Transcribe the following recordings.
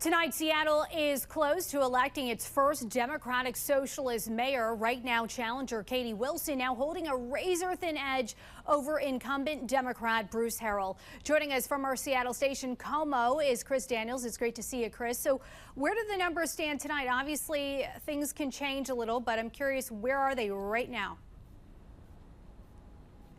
Tonight, Seattle is close to electing its first Democratic Socialist mayor. Right now, challenger Katie Wilson now holding a razor-thin edge over incumbent Democrat Bruce Harrell. Joining us from our Seattle station, Como, is Chris Daniels. It's great to see you, Chris. So where do the numbers stand tonight? Obviously, things can change a little, but I'm curious, where are they right now?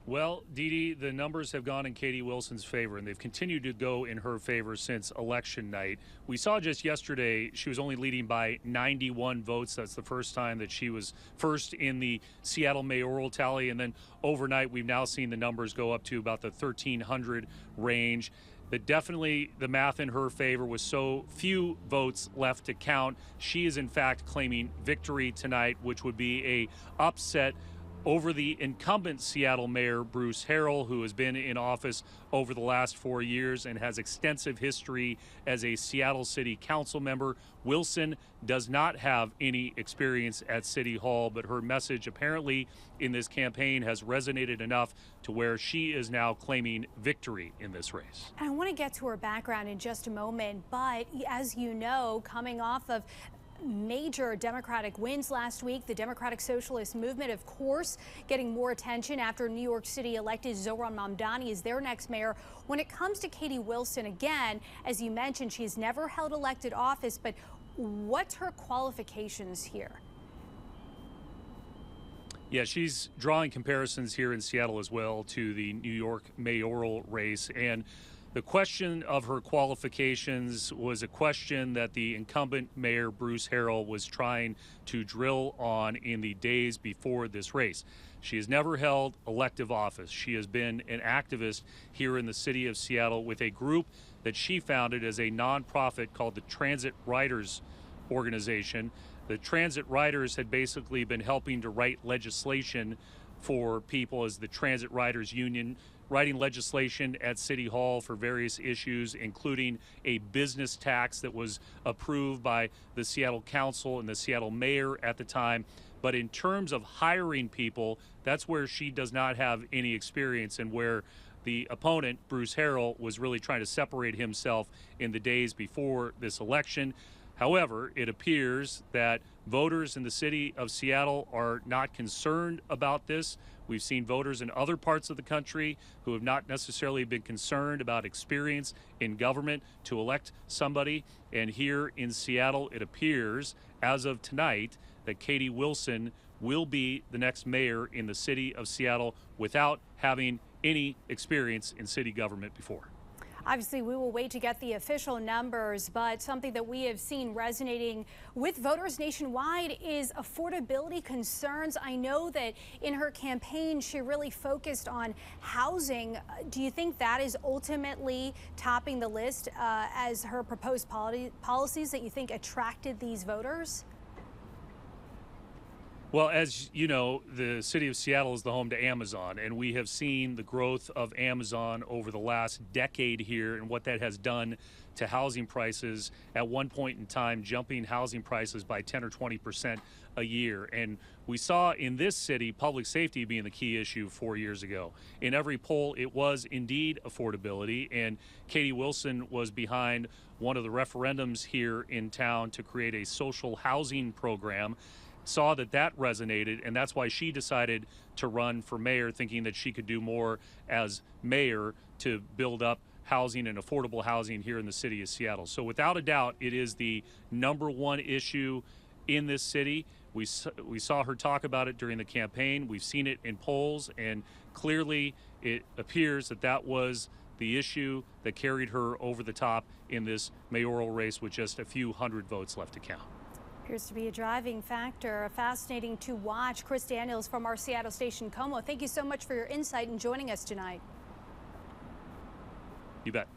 Well, Dee Dee, the numbers have gone in Katie Wilson's favor, and they've continued to go in her favor since election night. We saw just yesterday she was only leading by 91 votes. That's the first time that she was first in the Seattle mayoral tally. And then overnight, we've now seen the numbers go up to about the 1,300 range. But definitely the math in her favor with so few votes left to count. She is, in fact, claiming victory tonight, which would be a upset over the incumbent Seattle Mayor Bruce Harrell, who has been in office over the last 4 years and has extensive history as a Seattle City Council member. Wilson does not have any experience at City Hall, but her message apparently in this campaign has resonated enough to where she is now claiming victory in this race. I want to get to her background in just a moment, but as you know, coming off of major Democratic wins last week, the Democratic Socialist Movement, of course, getting more attention after New York City elected Zohran Mamdani as their next mayor. When it comes to Katie Wilson, again, as you mentioned, she's never held elected office, but what's her qualifications here? Yeah, she's drawing comparisons here in Seattle as well to the New York mayoral race. And the question of her qualifications was a question that the incumbent Mayor Bruce Harrell was trying to drill on in the days before this race. She has never held elective office. She has been an activist here in the city of Seattle with a group that she founded as a nonprofit called the Transit Riders Organization. The Transit Riders had basically been helping to write legislation for people as the Transit Riders Union, writing legislation at City Hall for various issues, including a business tax that was approved by the Seattle Council and the Seattle Mayor at the time. But in terms of hiring people, that's where she does not have any experience and where the opponent, Bruce Harrell, was really trying to separate himself in the days before this election. However, it appears that voters in the city of Seattle are not concerned about this. We've seen voters in other parts of the country who have not necessarily been concerned about experience in government to elect somebody. And here in Seattle, it appears, as of tonight, that Katie Wilson will be the next mayor in the city of Seattle without having any experience in city government before. Obviously, we will wait to get the official numbers, but something that we have seen resonating with voters nationwide is affordability concerns. I know that in her campaign, she really focused on housing. Do you think that is ultimately topping the list as her proposed policies that you think attracted these voters? Well, as you know, the city of Seattle is the home to Amazon, and we have seen the growth of Amazon over the last decade here and what that has done to housing prices. At one point in time, jumping housing prices by 10 or 20% a year. And we saw in this city public safety being the key issue 4 years ago. In every poll, it was indeed affordability, and Katie Wilson was behind one of the referendums here in town to create a social housing program. Saw that resonated, and that's why she decided to run for mayor, thinking that she could do more as mayor to build up housing and affordable housing here in the city of Seattle. So without a doubt, it is the #1 issue in this city. We saw her talk about it during the campaign. We've seen it in polls, and clearly it appears that was the issue that carried her over the top in this mayoral race with just a few hundred votes left to count. Appears to be a driving factor. Fascinating to watch. Chris Daniels from our Seattle station, Como. Thank you so much for your insight and joining us tonight. You bet.